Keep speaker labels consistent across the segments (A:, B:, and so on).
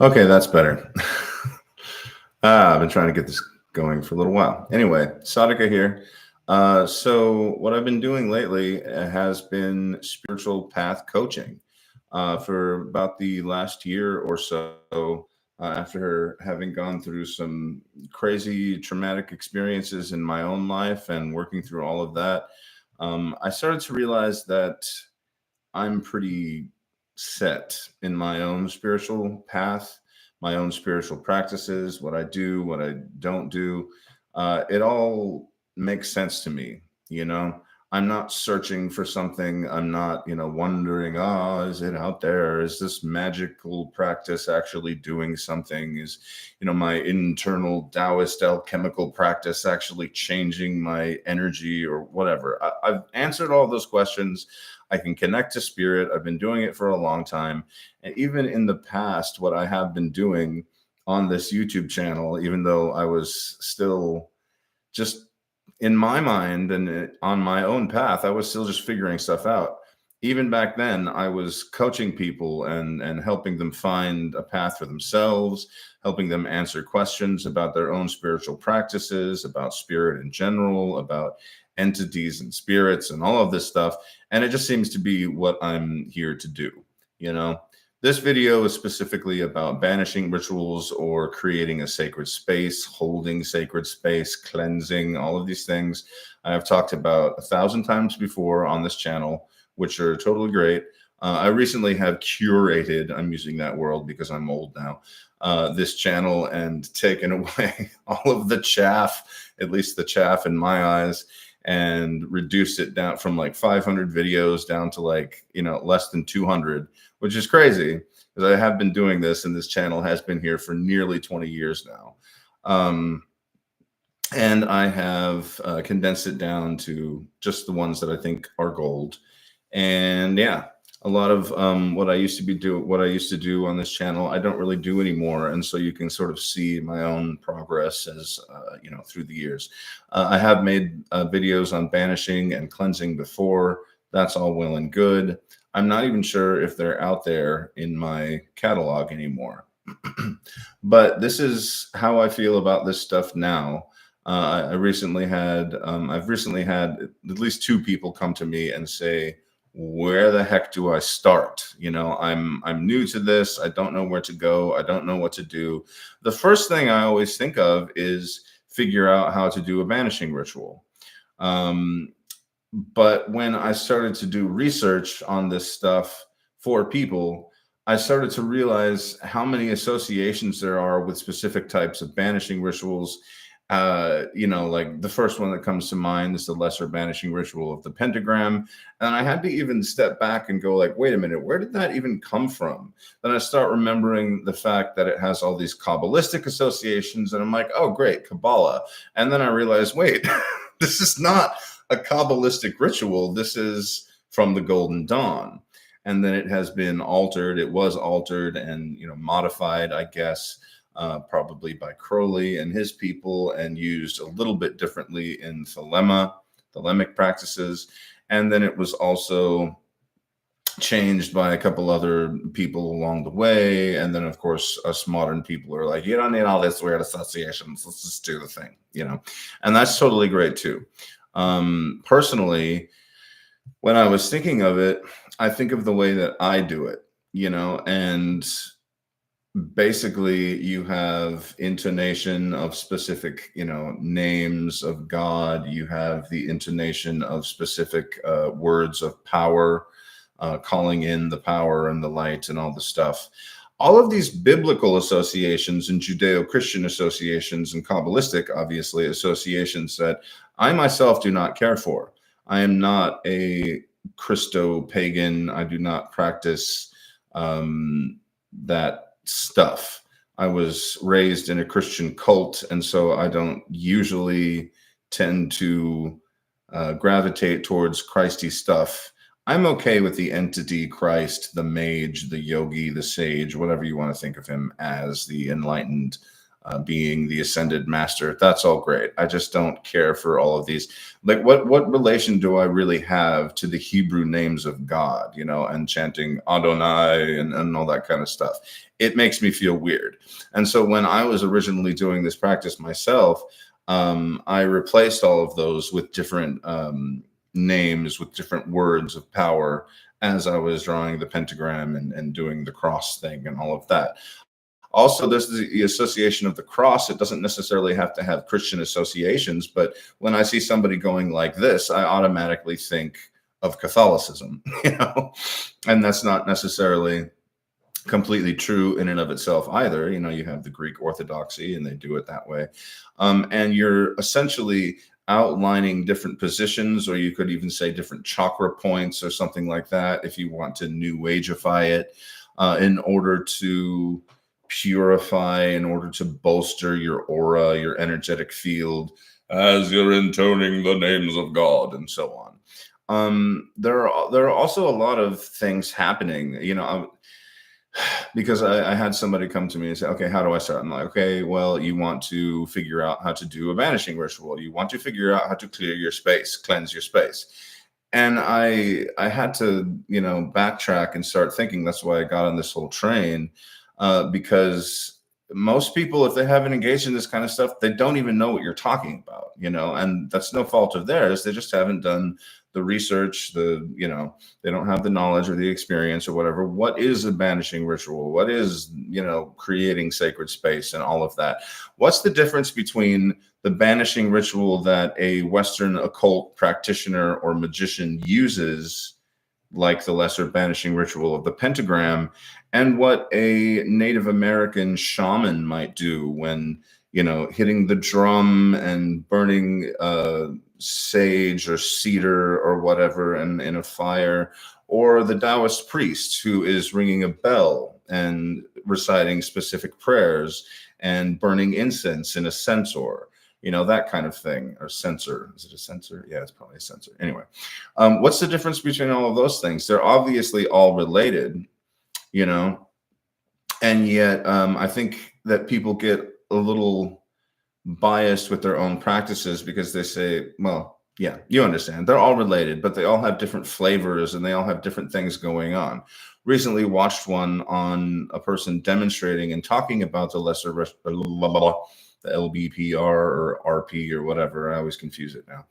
A: Okay, that's better. I've been trying to get this going for a little while. Anyway, Sadika here. So, what I've been doing lately has been spiritual path coaching for about the last year or so. After having gone through some crazy traumatic experiences in my own life and working through all of that, I started to realize that I'm pretty set in my own spiritual path, my own spiritual practices, what I do, what I don't do. It all makes sense to me, you know. I'm not searching for something. I'm not, wondering, oh, is it out there? Is this magical practice actually doing something? Is, my internal Taoist alchemical practice actually changing my energy or whatever? I've answered all those questions. I can connect to spirit. I've been doing it for a long time. And even in the past, what I have been doing on this YouTube channel, even though I was still just in my mind and on my own path, I was still just figuring stuff out. Even back then, I was coaching people and helping them find a path for themselves, helping them answer questions about their own spiritual practices, about spirit in general, about entities and spirits and all of this stuff. And it just seems to be what I'm here to do, you know. This video is specifically about banishing rituals or creating a sacred space, holding sacred space, cleansing, all of these things I have talked about 1,000 times before on this channel, which are totally great. I recently have curated, I'm using that word because I'm old now, this channel and taken away all of the chaff, at least the chaff in my eyes, and reduced it down from like 500 videos down to like, less than 200, which is crazy because I have been doing this and this channel has been here for nearly 20 years now. And I have condensed it down to just the ones that I think are gold. And yeah, a lot of what I used to do on this channel, I don't really do anymore. And so you can sort of see my own progress as, through the years. I have made videos on banishing and cleansing before. That's all well and good. I'm not even sure if they're out there in my catalog anymore. But this is how I feel about this stuff now. I've recently had at least two people come to me and say, where the heck do I start? I'm new to this. I don't know where to go. I don't know what to do. The first thing I always think of is figure out how to do a banishing ritual. But when I started to do research on this stuff for people, I started to realize how many associations there are with specific types of banishing rituals. Like the first one that comes to mind is the lesser banishing ritual of the pentagram. And I had to even step back and go like, wait a minute, where did that even come from? Then I start remembering the fact that it has all these Kabbalistic associations. And I'm like, oh, great, Kabbalah. And then I realized, wait, this is not a Kabbalistic ritual. This is from the Golden Dawn. And then it has been altered. It was altered and, modified, I guess, probably by Crowley and his people, and used a little bit differently in thelemic practices. And then it was also changed by a couple other people along the way. And then, of course, us modern people are like, you don't need all this weird associations. Let's just do the thing, and that's totally great too. Personally, when I was thinking of it, I think of the way that I do it, and basically you have intonation of specific, names of God. You have the intonation of specific words of power, calling in the power and the light and all the stuff. All of these biblical associations and Judeo-Christian associations and Kabbalistic, obviously, associations that I myself do not care for. I am not a Christo-pagan. I do not practice that stuff. I was raised in a Christian cult, and so I don't usually tend to gravitate towards Christy stuff. I'm okay with the entity Christ, the mage, the yogi, the sage, whatever you want to think of him as, the enlightened being the ascended master. That's all great. I just don't care for all of these. Like, what relation do I really have to the Hebrew names of God, and chanting Adonai and all that kind of stuff? It makes me feel weird. And so when I was originally doing this practice myself, I replaced all of those with different names, with different words of power, as I was drawing the pentagram and doing the cross thing and all of that. Also, there's the association of the cross. It doesn't necessarily have to have Christian associations, but when I see somebody going like this, I automatically think of Catholicism, and that's not necessarily completely true in and of itself either. You have the Greek Orthodoxy and they do it that way. And you're essentially outlining different positions, or you could even say different chakra points or something like that, if you want to new ageify it, in order to purify, in order to bolster your aura, your energetic field, as you're intoning the names of God and so on. There are also a lot of things happening, because I had somebody come to me and say, okay, how do I start? I'm like, okay, well, you want to figure out how to do a banishing ritual. You want to figure out how to clear your space, cleanse your space. And I had to, backtrack and start thinking. That's why I got on this whole train, because most people, if they haven't engaged in this kind of stuff, they don't even know what you're talking about, and that's no fault of theirs. They just haven't done the research, they don't have the knowledge or the experience or whatever. What is a banishing ritual? What is, creating sacred space and all of that? What's the difference between the banishing ritual that a Western occult practitioner or magician uses, like the lesser banishing ritual of the pentagram, and what a Native American shaman might do when, hitting the drum and burning sage or cedar or whatever in a fire, or the Taoist priest who is ringing a bell and reciting specific prayers and burning incense in a censer, that kind of thing. Or censer. Is it a censer? Yeah, it's probably a censer. Anyway, what's the difference between all of those things? They're obviously all related, and yet I think that people get a little biased with their own practices because they say, well, yeah, you understand, they're all related, but they all have different flavors and they all have different things going on. Recently watched one on a person demonstrating and talking about the lesser, the LBPR or RP or whatever. I always confuse it now.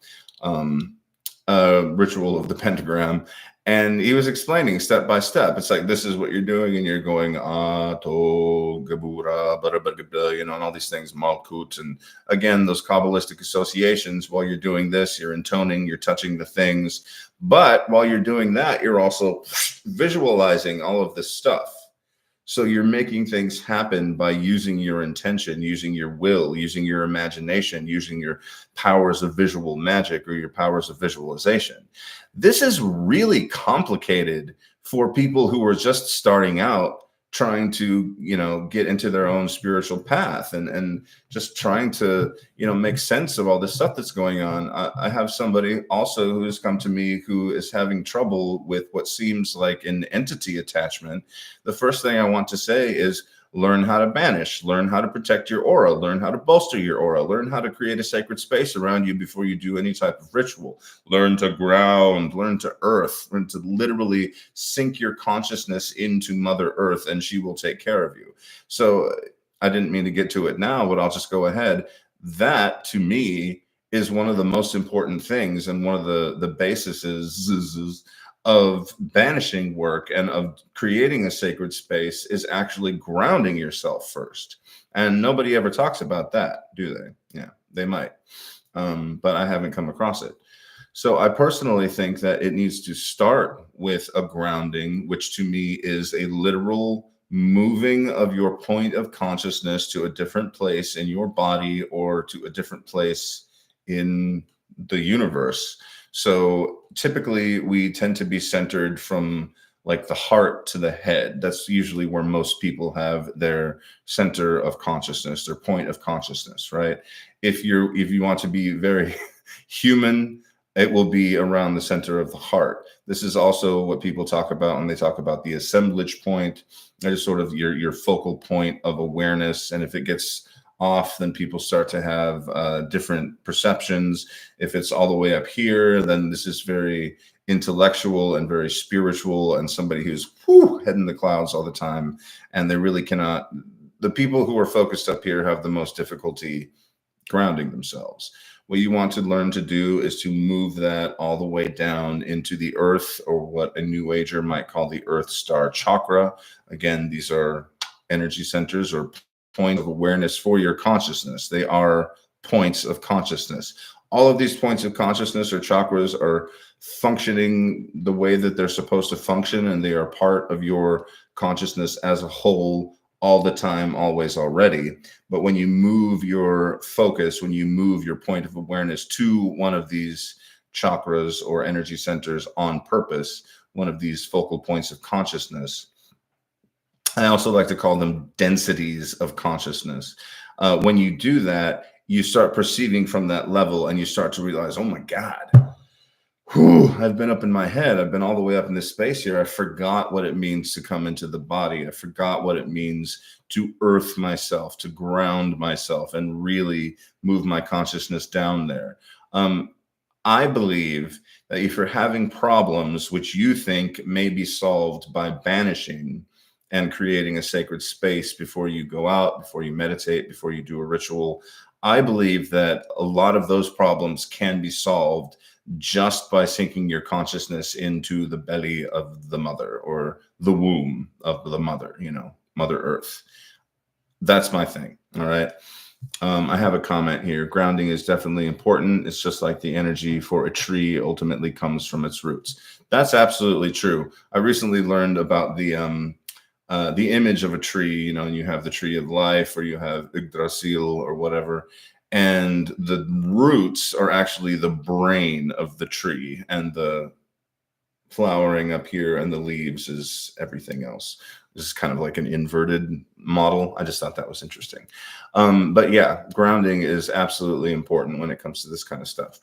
A: Ritual of the pentagram. And he was explaining step by step. It's like, this is what you're doing, and you're going Ato, Gabura, and all these things, Malkut. And again, those Kabbalistic associations, while you're doing this, you're intoning, you're touching the things. But while you're doing that, you're also visualizing all of this stuff. So you're making things happen by using your intention, using your will, using your imagination, using your powers of visual magic or your powers of visualization. This is really complicated for people who are just starting out, trying to, get into their own spiritual path and just trying to, make sense of all this stuff that's going on. I have somebody also who has come to me who is having trouble with what seems like an entity attachment. The first thing I want to say is, learn how to banish, learn how to protect your aura, learn how to bolster your aura, learn how to create a sacred space around you before you do any type of ritual. Learn to ground, learn to earth, learn to literally sink your consciousness into Mother Earth, and she will take care of you. So I didn't mean to get to it now, but I'll just go ahead. That, to me, is one of the most important things, and one of the bases of banishing work and of creating a sacred space is actually grounding yourself first. And nobody ever talks about that, do they? Yeah, they might. But I haven't come across it. So I personally think that it needs to start with a grounding, which to me is a literal moving of your point of consciousness to a different place in your body or to a different place in the universe. So typically we tend to be centered from like the heart to the head. That's usually where most people have their center of consciousness, their point of consciousness, right? If you want to be very human, it will be around the center of the heart. This is also what people talk about when they talk about the assemblage point. That is sort of your focal point of awareness. And if it gets off, then people start to have different perceptions. If it's all the way up here, then this is very intellectual and very spiritual, and somebody who's head in the clouds all the time, and they really cannot. The people who are focused up here have the most difficulty grounding themselves. What you want to learn to do is to move that all the way down into the earth, or what a new ager might call the earth star chakra. Again, these are energy centers or points of awareness for your consciousness. They are points of consciousness. All of these points of consciousness or chakras are functioning the way that they're supposed to function, and they are part of your consciousness as a whole all the time, always, already. But when you move your focus, when you move your point of awareness to one of these chakras or energy centers on purpose, one of these focal points of consciousness, I also like to call them densities of consciousness. When you do that, you start perceiving from that level, and you start to realize, oh my God, I've been up in my head. I've been all the way up in this space here. I forgot what it means to come into the body. I forgot what it means to earth myself, to ground myself, and really move my consciousness down there. I believe that if you're having problems which you think may be solved by banishing and creating a sacred space before you go out, before you meditate, before you do a ritual, I believe that a lot of those problems can be solved just by sinking your consciousness into the belly of the mother, or the womb of the mother, Mother Earth. That's my thing. All right. I have a comment here. Grounding is definitely important. It's just like the energy for a tree ultimately comes from its roots. That's absolutely true. I recently learned about the image of a tree, and you have the tree of life, or you have Yggdrasil or whatever. And the roots are actually the brain of the tree, and the flowering up here and the leaves is everything else. This is kind of like an inverted model. I just thought that was interesting. But yeah, grounding is absolutely important when it comes to this kind of stuff.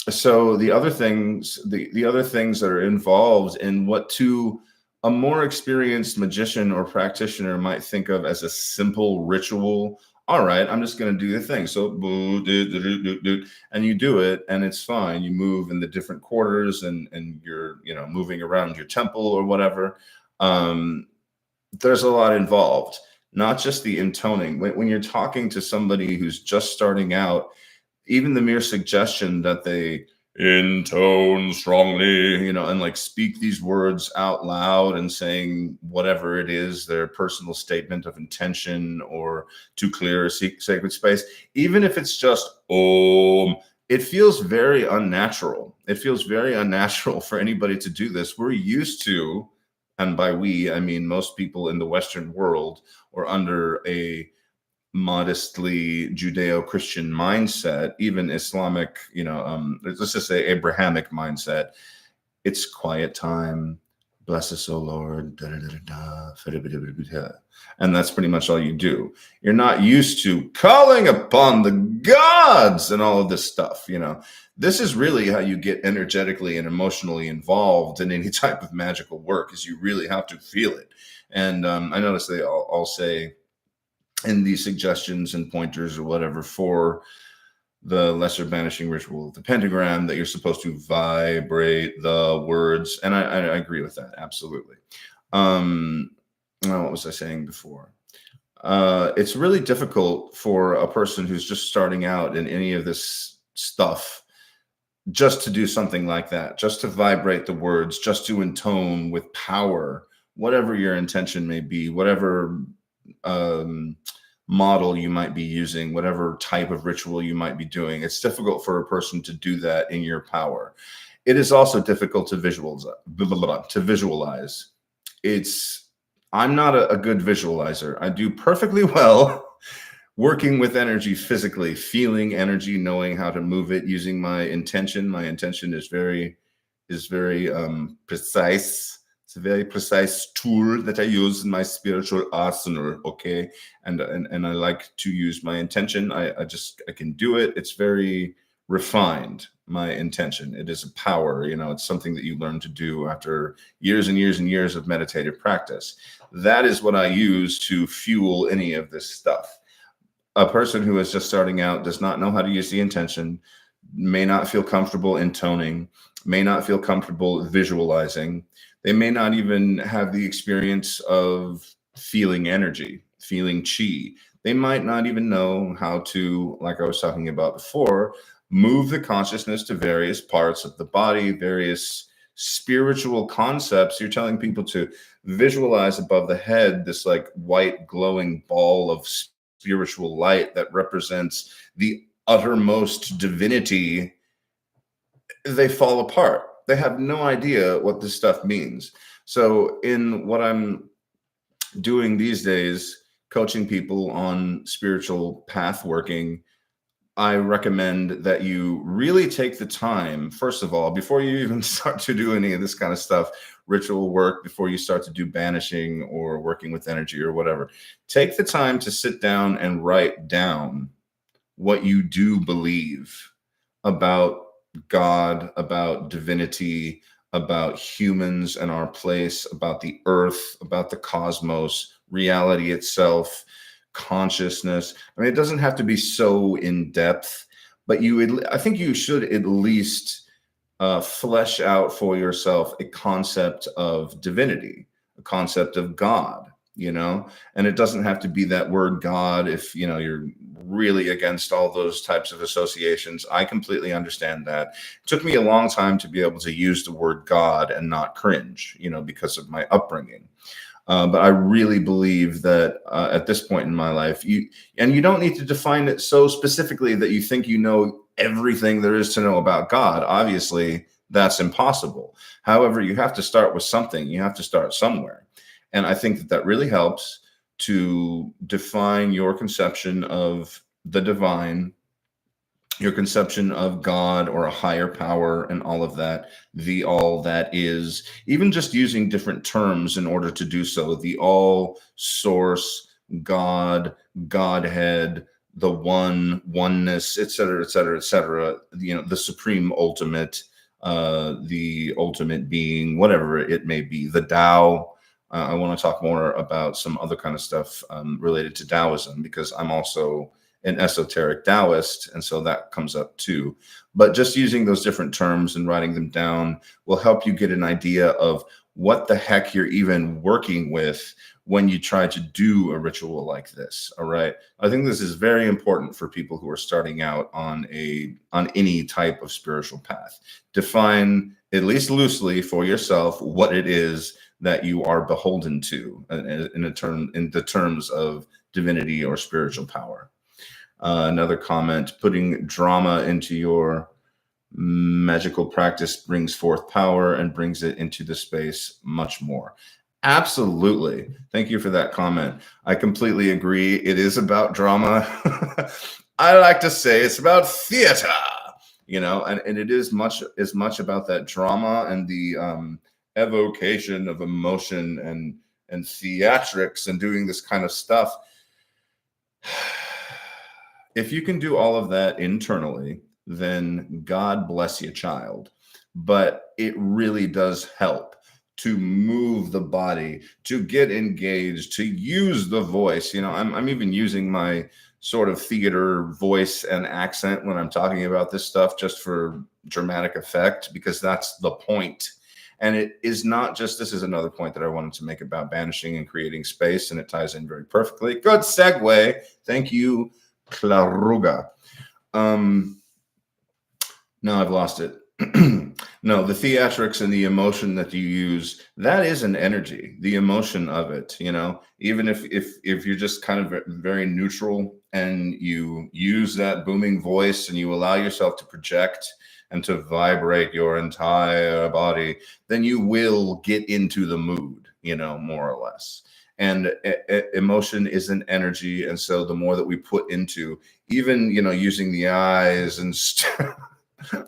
A: So the other things, the other things that are involved in what to a more experienced magician or practitioner might think of as a simple ritual. All right, I'm just going to do the thing. So, and you do it, and it's fine. You move in the different quarters, and you're, moving around your temple or whatever. There's a lot involved, not just the intoning. When you're talking to somebody who's just starting out, even the mere suggestion that they intone strongly, and like speak these words out loud, and saying whatever it is, their personal statement of intention, or to clear a sacred space, even if it's just it feels very unnatural. It feels very unnatural for anybody to do this. We're used to, and by we, I mean most people in the Western world, or under a modestly Judeo-Christian mindset, even Islamic, let's just say Abrahamic mindset. It's quiet time. Bless us, O Lord. Da, da, da, da, da. And that's pretty much all you do. You're not used to calling upon the gods and all of this stuff. This is really how you get energetically and emotionally involved in any type of magical work, is you really have to feel it. And I notice they all say in these suggestions and pointers or whatever for the lesser banishing ritual of the pentagram, that you're supposed to vibrate the words. And I agree with that. Absolutely. What was I saying before? It's really difficult for a person who's just starting out in any of this stuff just to do something like that, just to vibrate the words, just to intone with power, whatever your intention may be, whatever model you might be using, whatever type of ritual you might be doing. It's difficult for a person to do that in your power. It is also difficult to visualize. I'm not a good visualizer. I do perfectly well working with energy physically, feeling energy, knowing how to move it, using my intention. My intention is very precise. It's a very precise tool that I use in my spiritual arsenal. Okay. And I like to use my intention. I can do it. It's very refined, my intention. It is a power, it's something that you learn to do after years and years and years of meditative practice. That is what I use to fuel any of this stuff. a person who is just starting out does not know how to use the intention, may not feel comfortable intoning, may not feel comfortable visualizing. They may not even have the experience of feeling energy, feeling chi. They might not even know how to, like I was talking about before, move the consciousness to various parts of the body, various spiritual concepts. You're telling people to visualize above the head this like white glowing ball of spiritual light that represents the uttermost divinity. They fall apart. They have no idea what this stuff means. So, in what I'm doing these days, coaching people on spiritual path working, I recommend that you really take the time, first of all, before you even start to do any of this kind of stuff, ritual work, before you start to do banishing or working with energy or whatever. Take the time to sit down and write down what you do believe about God, about divinity, about humans and our place, about the earth, about the cosmos, reality itself, consciousness. I mean, it doesn't have to be so in depth, but I think you should at least flesh out for yourself a concept of divinity, a concept of God, and it doesn't have to be that word God if, you're really against all those types of associations. I completely understand that. It took me a long time to be able to use the word God and not cringe, because of my upbringing. But I really believe that at this point in my life, you don't need to define it so specifically that you think you know everything there is to know about God. Obviously, that's impossible. However, you have to start with something. You have to start somewhere. And I think that that really helps to define your conception of the divine, your conception of God or a higher power and all of that, the all that is, even just using different terms in order to do so, the all, source, God, Godhead, the one, oneness, et cetera, et cetera, et cetera, the supreme ultimate, the ultimate being, whatever it may be, the Tao. I want to talk more about some other kind of stuff related to Taoism, because I'm also an esoteric Taoist, and so that comes up too. But just using those different terms and writing them down will help you get an idea of what the heck you're even working with when you try to do a ritual like this. All right. I think this is very important for people who are starting out on any type of spiritual path. Define, at least loosely for yourself, what it is that you are beholden to in the terms of divinity or spiritual power. Another comment: putting drama into your magical practice brings forth power and brings it into the space much more. Absolutely. Thank you for that comment. I completely agree. It is about drama. I like to say it's about theater, and it is as much about that drama and the evocation of emotion and theatrics and doing this kind of stuff. If you can do all of that internally, then God bless you, child. But it really does help to move the body, to get engaged, to use the voice. I'm even using my sort of theater voice and accent when I'm talking about this stuff, just for dramatic effect, because that's the point. And it is not just, this is another point that I wanted to make about banishing and creating space, and it ties in very perfectly. Good segue. Thank you, Claruga. No, I've lost it. No, the theatrics and the emotion that you use, that is an energy, the emotion of it, even if you're just kind of very neutral and you use that booming voice and you allow yourself to project and to vibrate your entire body, then you will get into the mood, more or less. And emotion is an energy. And so the more that we put into, even, using the eyes and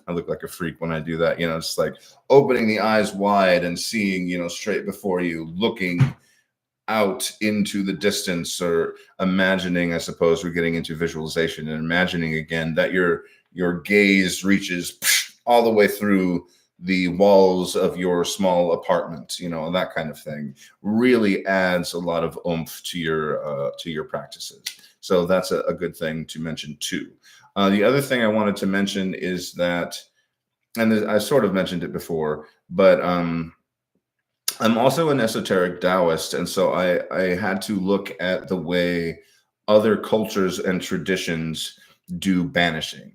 A: I look like a freak when I do that, it's like opening the eyes wide and seeing, straight before you, looking out into the distance, or imagining, I suppose we're getting into visualization, and imagining again that your gaze reaches all the way through the walls of your small apartment, that kind of thing really adds a lot of oomph to your practices. So that's a good thing to mention too. The other thing I wanted to mention is that, and I sort of mentioned it before, but I'm also an esoteric Taoist, and so I had to look at the way other cultures and traditions do banishing.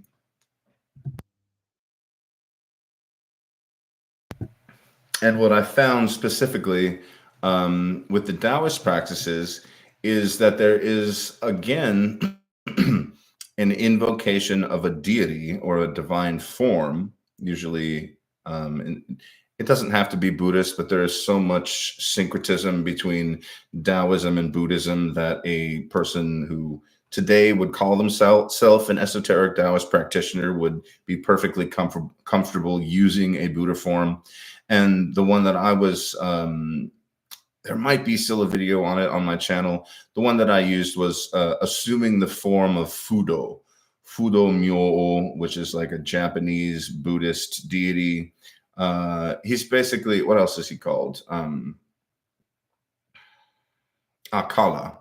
A: And what I found specifically with the Taoist practices is that there is, again, an invocation of a deity or a divine form, usually. It doesn't have to be Buddhist, but there is so much syncretism between Taoism and Buddhism that a person who today would call themselves an esoteric Taoist practitioner would be perfectly comfortable using a Buddha form. And the one that I was, there might be still a video on it on my channel. The one that I used was assuming the form of Fudo Myo, which is like a Japanese Buddhist deity. He's basically, what else is he called? Akala.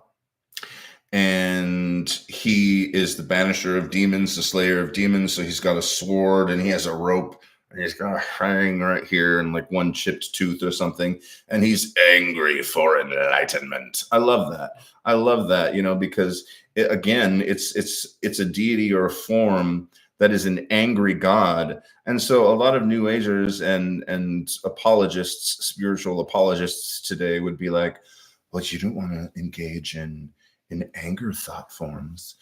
A: And he is the banisher of demons, the slayer of demons. So he's got a sword and he has a rope and he's got a hang right here and like one chipped tooth or something. And he's angry for enlightenment. I love that. I love that, because again, it's a deity or a form that is an angry God. And so a lot of New Agers and apologists, spiritual apologists today would be like, well, you don't want to engage in anger thought forms.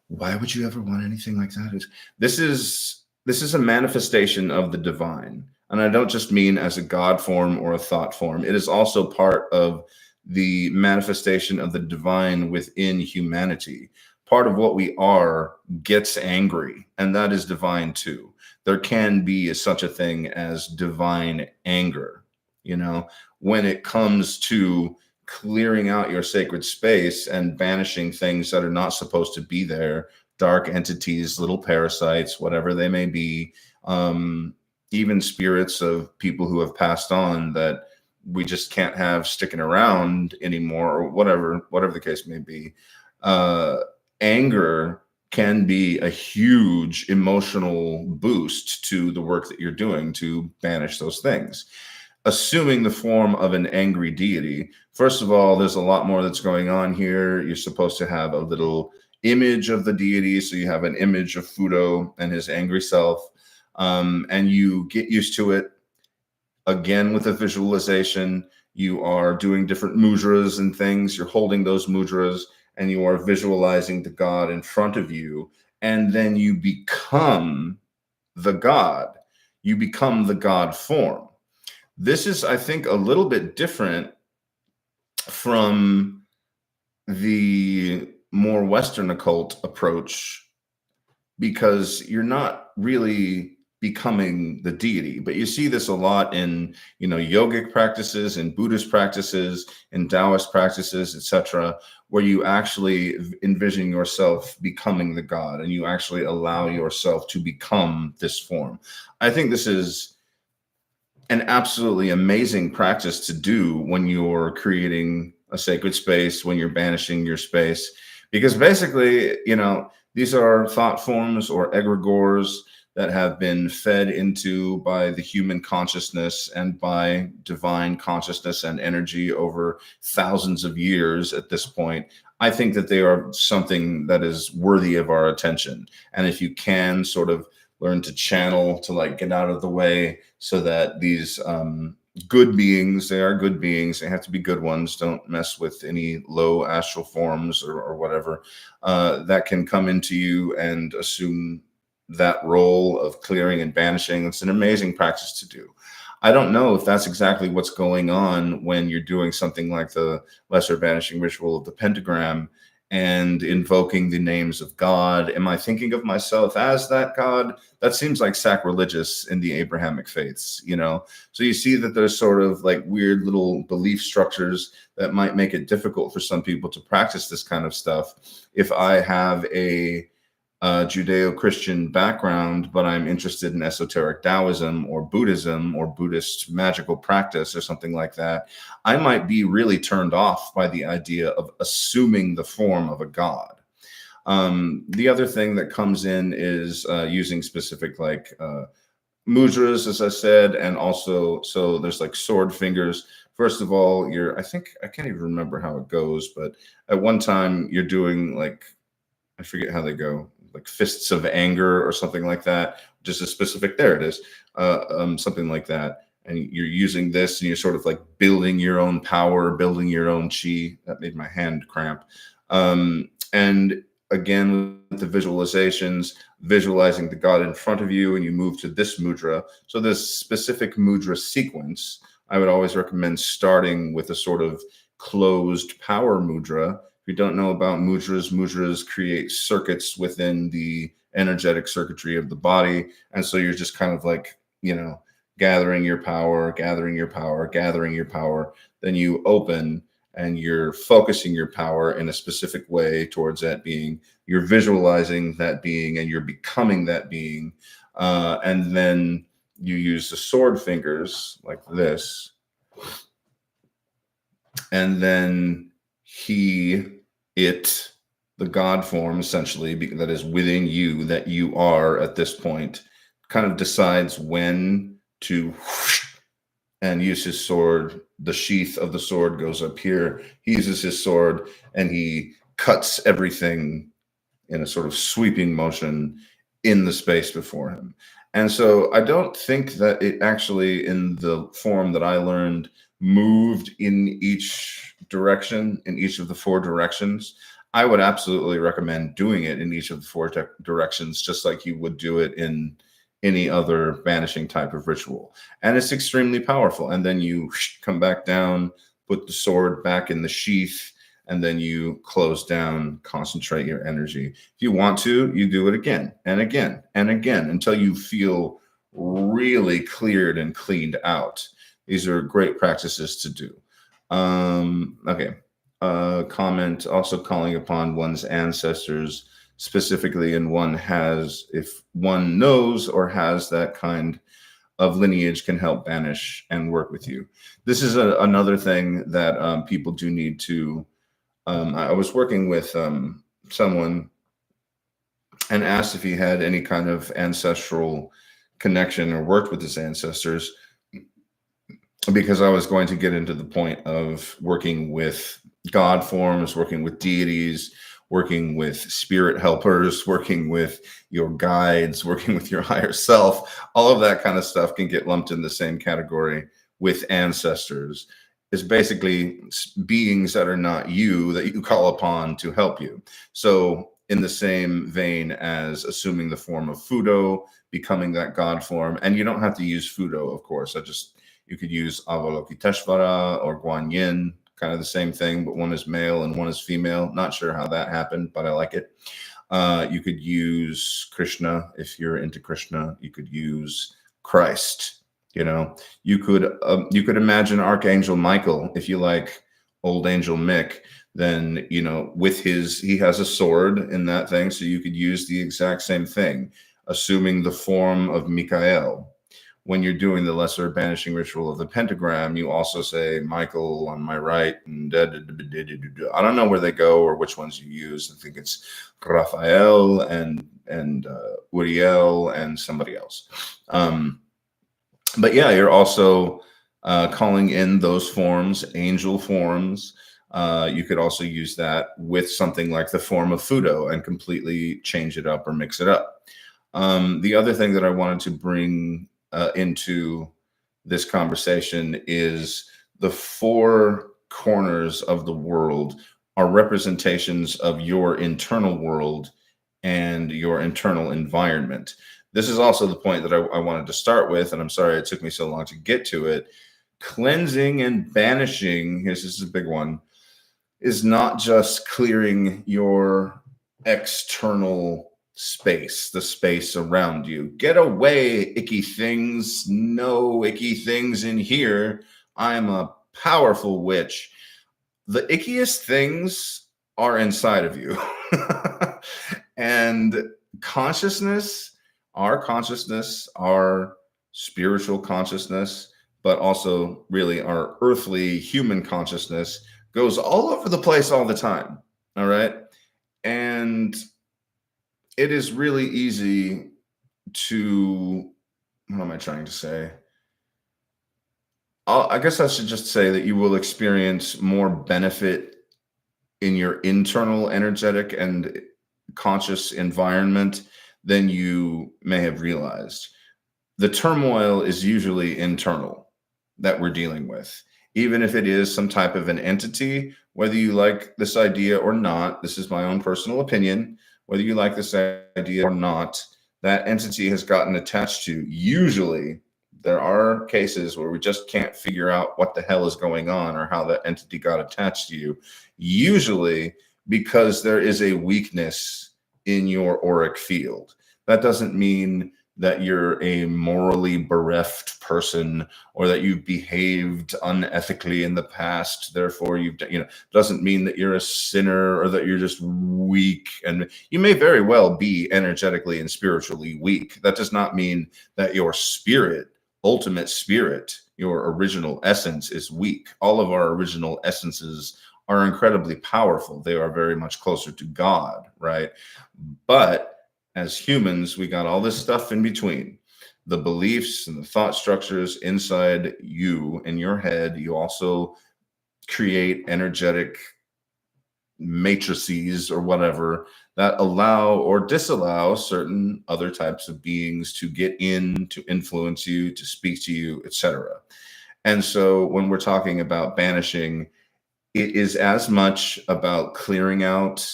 A: Why would you ever want anything like that? This is a manifestation of the divine. And I don't just mean as a God form or a thought form. It is also part of the manifestation of the divine within humanity. Part of what we are gets angry, and that is divine too. There can be such a thing as divine anger, when it comes to clearing out your sacred space and banishing things that are not supposed to be there, dark entities, little parasites, whatever they may be, even spirits of people who have passed on that we just can't have sticking around anymore, or whatever the case may be. Anger can be a huge emotional boost to the work that you're doing to banish those things. Assuming the form of an angry deity. First of all, there's a lot more that's going on here. You're supposed to have a little image of the deity. So you have an image of Fudo and his angry self. And you get used to it. Again, with a visualization, you are doing different mudras and things. You're holding those mudras and you are visualizing the God in front of you. And then you become the God. You become the God form. This is, I think, a little bit different from the more Western occult approach because you're not really becoming the deity. But you see this a lot in, yogic practices and Buddhist practices and Taoist practices, etc., where you actually envision yourself becoming the God and you actually allow yourself to become this form. I think this is an absolutely amazing practice to do when you're creating a sacred space, when you're banishing your space, because basically, these are thought forms or egregores that have been fed into by the human consciousness and by divine consciousness and energy over thousands of years at this point. I think that they are something that is worthy of our attention. And if you can sort of learn to channel to get out of the way so that these good beings, they are good beings, they have to be good ones, don't mess with any low astral forms or whatever, that can come into you and assume that role of clearing and banishing. It's an amazing practice to do. I don't know if that's exactly what's going on when you're doing something like the lesser banishing ritual of the pentagram and invoking the names of God. Am I thinking of myself as that God? That seems like sacrilegious in the Abrahamic faiths, So you see that there's sort of weird little belief structures that might make it difficult for some people to practice this kind of stuff. If I have a Judeo-Christian background, but I'm interested in esoteric Taoism or Buddhism or Buddhist magical practice or something like that, I might be really turned off by the idea of assuming the form of a god. The other thing that comes in is using specific like mudras, as I said, and also so there's like sword fingers. First of all, I think I can't even remember how it goes, but at one time you're doing like I forget how they go, like fists of anger or something like that. Just a specific, there it is, something like that. And you're using this, and you're sort of like building your own power, building your own chi. That made my hand cramp. And again, with the visualizations, visualizing the god in front of you, and you move to this mudra. So this specific mudra sequence, I would always recommend starting with a sort of closed power mudra. If you don't know about mudras, mudras create circuits within the energetic circuitry of the body. And so you're just kind of like, gathering your power, gathering your power, gathering your power. Then you open and you're focusing your power in a specific way towards that being. You're visualizing that being and you're becoming that being. And then you use the sword fingers like this. And then the God form, essentially, that is within you, that you are at this point, kind of decides when to and use his sword. The sheath of the sword goes up here. He uses his sword and he cuts everything in a sort of sweeping motion in the space before him. And so I don't think that it actually, in the form that I learned, moved in each direction, in each of the four directions. I would absolutely recommend doing it in each of the four directions, just like you would do it in any other banishing type of ritual. And it's extremely powerful. And then you come back down, put the sword back in the sheath, and then you close down, concentrate your energy. If you want to, you do it again and again and again until you feel really cleared and cleaned out. These are great practices to do. Okay. Comment also calling upon one's ancestors specifically, and if one knows or has that kind of lineage, can help banish and work with you. This is another thing that people do need to. I was working with someone and asked if he had any kind of ancestral connection or worked with his ancestors, because I was going to get into the point of working with God forms, working with deities, working with spirit helpers, working with your guides, working with your higher self. All of that kind of stuff can get lumped in the same category with ancestors. Is basically beings that are not you, that you call upon to help you. So in the same vein as assuming the form of Fudo, becoming that God form, and you don't have to use Fudo, of course. You could use Avalokiteshvara or Guanyin, kind of the same thing, but one is male and one is female. Not sure how that happened, but I like it. You could use Krishna if you're into Krishna. You could use Christ. You could imagine Archangel Michael if you like Old Angel Mick. Then he has a sword in that thing, so you could use the exact same thing, assuming the form of Michael. When you're doing the lesser banishing ritual of the pentagram, you also say Michael on my right, and I don't know where they go or which ones you use. I think it's Raphael and Uriel and somebody else. But yeah, you're also calling in those forms, angel forms. You could also use that with something like the form of Fudo and completely change it up or mix it up. The other thing that I wanted to bring into this conversation is the four corners of the world are representations of your internal world and your internal environment. This is also the point that I wanted to start with, and I'm sorry it took me so long to get to it. Cleansing and banishing, this is a big one, is not just clearing your external space, the space around you. Get away, icky things. No icky things in here. I am a powerful witch. The ickiest things are inside of you. And our consciousness, our spiritual consciousness, but also really our earthly human consciousness goes all over the place all the time. All right. And it is really easy to, what am I trying to say? I guess I should just say that you will experience more benefit in your internal energetic and conscious environment than you may have realized. The turmoil is usually internal that we're dealing with. Even if it is some type of an entity, whether you like this idea or not, this is my own personal opinion, whether you like this idea or not, that entity has gotten attached to. Usually, there are cases where we just can't figure out what the hell is going on or how that entity got attached to you. Usually, because there is a weakness in your auric field. That doesn't mean that you're a morally bereft person or that you've behaved unethically in the past, therefore doesn't mean that you're a sinner or that you're just weak. And you may very well be energetically and spiritually weak. That does not mean that your spirit, ultimate spirit, your original essence, is weak. All of our original essences are incredibly powerful. They are very much closer to God, right? But as humans, we got all this stuff in between, the beliefs and the thought structures inside you in your head. You also create energetic matrices or whatever that allow or disallow certain other types of beings to get in, to influence you, to speak to you, etc. And so when we're talking about banishing, it is as much about clearing out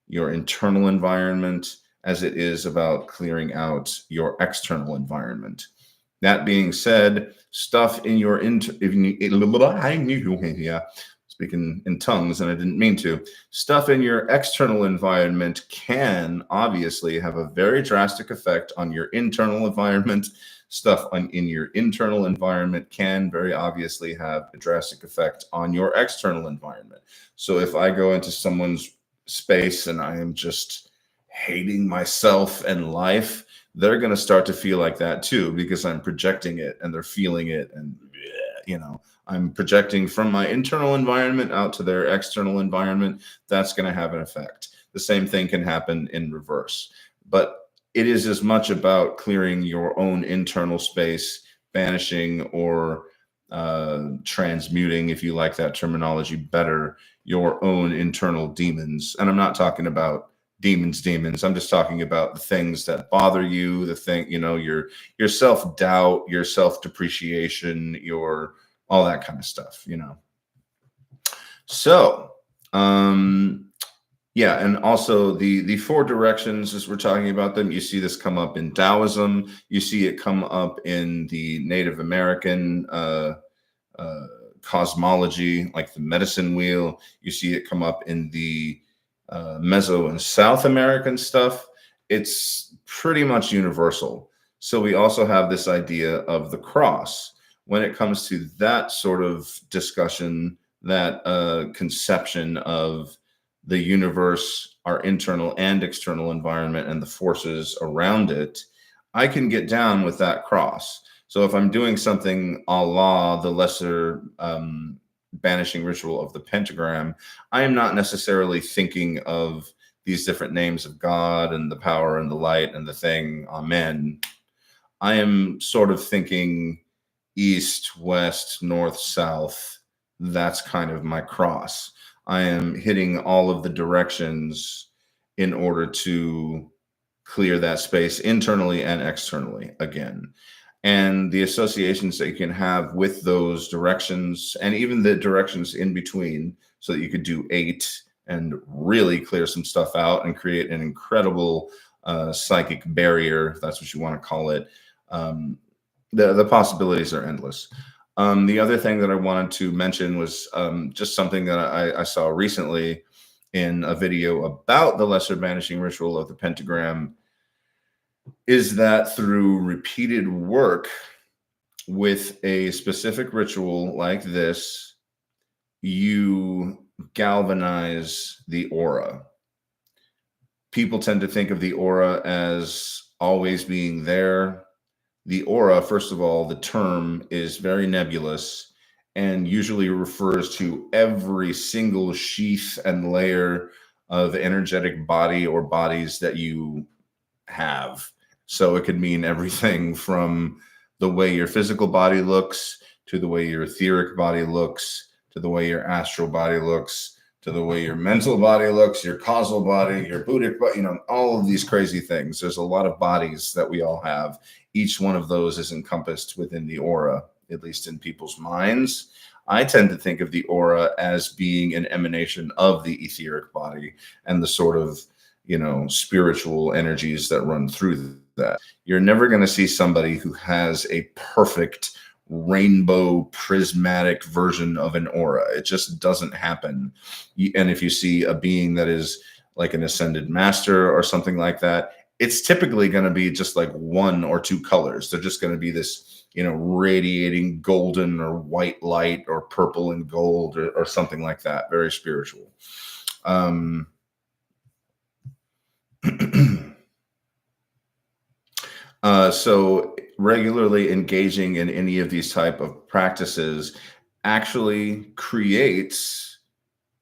A: your internal environment as it is about clearing out your external environment. That being said, stuff in your speaking in tongues, and I didn't mean to. Stuff in your external environment can obviously have a very drastic effect on your internal environment. Stuff in your internal environment can very obviously have a drastic effect on your external environment. So if I go into someone's space and I am just hating myself and life, they're going to start to feel like that too, because I'm projecting it and they're feeling it. And, I'm projecting from my internal environment out to their external environment. That's going to have an effect. The same thing can happen in reverse. But it is as much about clearing your own internal space, banishing or transmuting, if you like that terminology better, your own internal demons. And I'm not talking about demons. I'm just talking about the things that bother you, your self-doubt, your self-depreciation, your all that kind of stuff. So, yeah, and also the four directions, as we're talking about them, you see this come up in Taoism, you see it come up in the Native American cosmology, like the medicine wheel. You see it come up in the Meso and South American stuff. It's pretty much universal. So we also have this idea of the cross. When it comes to that sort of discussion, that conception of the universe, our internal and external environment, and the forces around it, I can get down with that cross. So if I'm doing something a la the lesser banishing ritual of the pentagram, I am not necessarily thinking of these different names of God and the power and the light and the thing, amen. I am sort of thinking east, west, north, south. That's kind of my cross. I am hitting all of the directions in order to clear that space internally and externally again. And the associations that you can have with those directions and even the directions in between, so that you could do 8 and really clear some stuff out and create an incredible psychic barrier, if that's what you want to call it. The possibilities are endless. The other thing that I wanted to mention was just something that I saw recently in a video about the lesser banishing ritual of the pentagram, is that through repeated work with a specific ritual like this, you galvanize the aura. People tend to think of the aura as always being there. The aura, first of all, the term is very nebulous and usually refers to every single sheath and layer of energetic body or bodies that you have. So it could mean everything from the way your physical body looks to the way your etheric body looks to the way your astral body looks to the way your mental body looks, your causal body, your Buddhic body, all of these crazy things. There's a lot of bodies that we all have. Each one of those is encompassed within the aura, at least in people's minds. I tend to think of the aura as being an emanation of the etheric body and the sort of spiritual energies that run through that. You're never going to see somebody who has a perfect rainbow prismatic version of an aura. It just doesn't happen. And if you see a being that is like an ascended master or something like that, it's typically going to be just like one or two colors. They're just going to be this radiating golden or white light or purple and gold or something like that. Very spiritual. So regularly engaging in any of these type of practices actually creates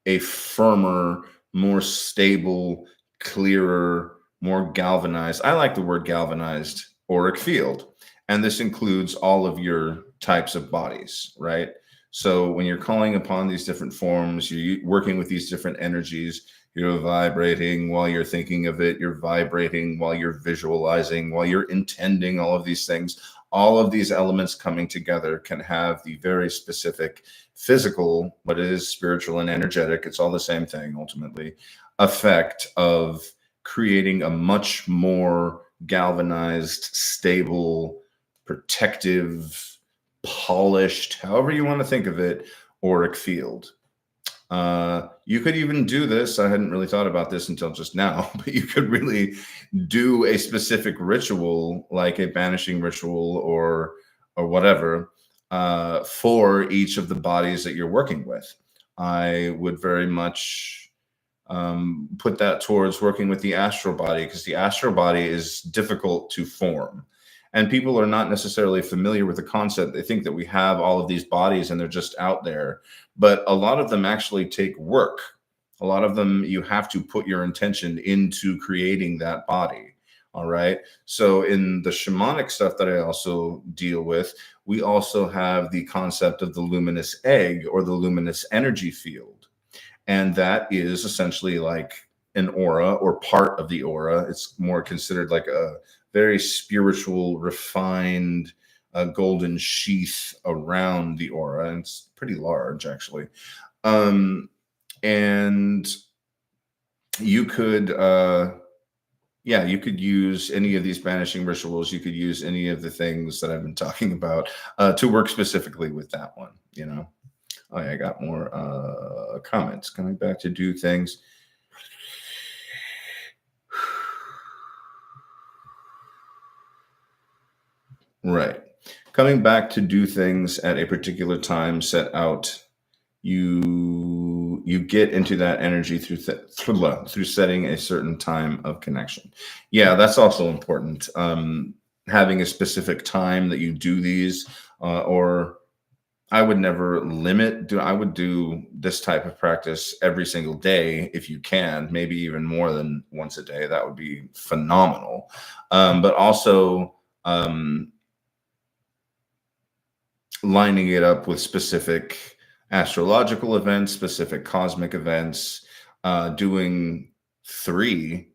A: a firmer, more stable, clearer, more galvanized. I like the word galvanized auric field. And this includes all of your types of bodies, right? So when you're calling upon these different forms, you're working with these different energies, you're vibrating while you're thinking of it, you're vibrating while you're visualizing, while you're intending all of these things. All of these elements coming together can have the very specific physical, but it is spiritual and energetic, it's all the same thing ultimately, effect of creating a much more galvanized, stable, protective, polished, however you want to think of it, auric field. You could even do this. I hadn't really thought about this until just now, but you could really do a specific ritual, like a banishing ritual or whatever, for each of the bodies that you're working with. I would very much put that towards working with the astral body, because the astral body is difficult to form. And people are not necessarily familiar with the concept. They think that we have all of these bodies and they're just out there. But a lot of them actually take work. A lot of them, you have to put your intention into creating that body. All right. So in the shamanic stuff that I also deal with, we also have the concept of the luminous egg or the luminous energy field. And that is essentially like an aura or part of the aura. It's more considered like a very spiritual, refined, golden sheath around the aura. And it's pretty large, actually. And you could, you could use any of these banishing rituals. You could use any of the things that I've been talking about to work specifically with that one, Oh, yeah, I got more comments. Coming back to do things. Right. Coming back to do things at a particular time set out, you get into that energy through setting a certain time of connection. Yeah, that's also important. Having a specific time that you do these, or I would never limit. I would do this type of practice every single day if you can, maybe even more than once a day. That would be phenomenal. But also lining it up with specific astrological events, specific cosmic events, doing 3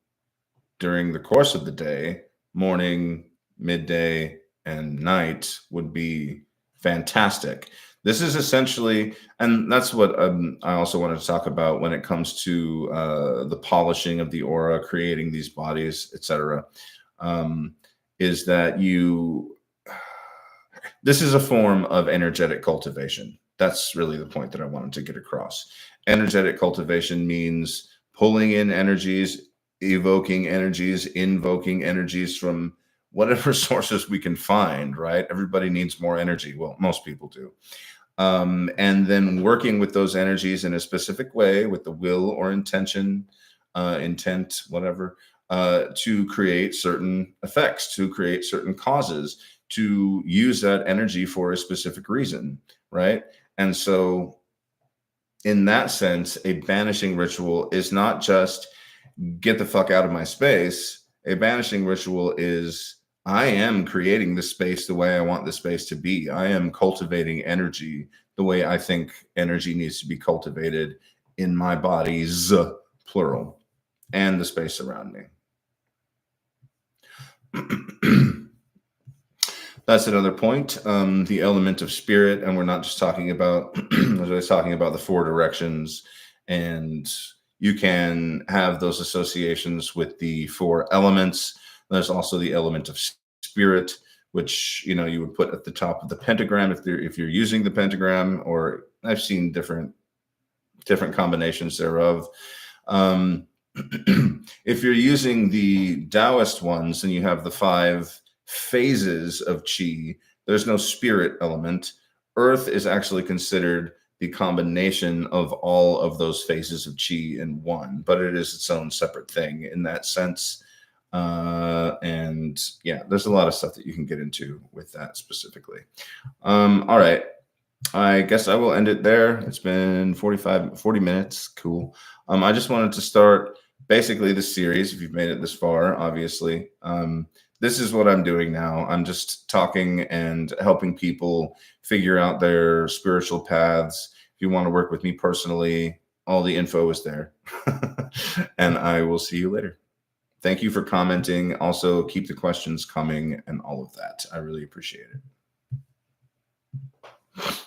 A: during the course of the day, morning, midday, and night would be fantastic. This is essentially, and that's what I also wanted to talk about when it comes to the polishing of the aura, creating these bodies, etc. Is that this is a form of energetic cultivation. That's really the point that I wanted to get across. Energetic cultivation means pulling in energies, evoking energies, invoking energies from whatever sources we can find, right? Everybody needs more energy. Well, most people do. And then working with those energies in a specific way with the will or intention, intent, whatever, to create certain effects, to create certain causes, to use that energy for a specific reason, right? And so in that sense, a banishing ritual is not just get the fuck out of my space. A banishing ritual is I am creating the space the way I want the space to be. I am cultivating energy the way I think energy needs to be cultivated in my bodies, plural, and the space around me. That's another point. The element of spirit, and we're not just talking about, we're talking about the four directions, and you can have those associations with the four elements. There's also the element of spirit, which you would put at the top of the pentagram if you're using the pentagram, or I've seen different combinations thereof. If you're using the Taoist ones and you have the 5 phases of qi, there's no spirit element. Earth is actually considered the combination of all of those phases of qi in one, but it is its own separate thing in that sense. And yeah, there's a lot of stuff that you can get into with that specifically. All right. I guess I will end it there. It's been 40 minutes. Cool. I just wanted to start basically the series. If you've made it this far, obviously, this is what I'm doing now. I'm just talking and helping people figure out their spiritual paths. If you want to work with me personally, all the info is there. And I will see you later. Thank you for commenting. Also, keep the questions coming and all of that. I really appreciate it.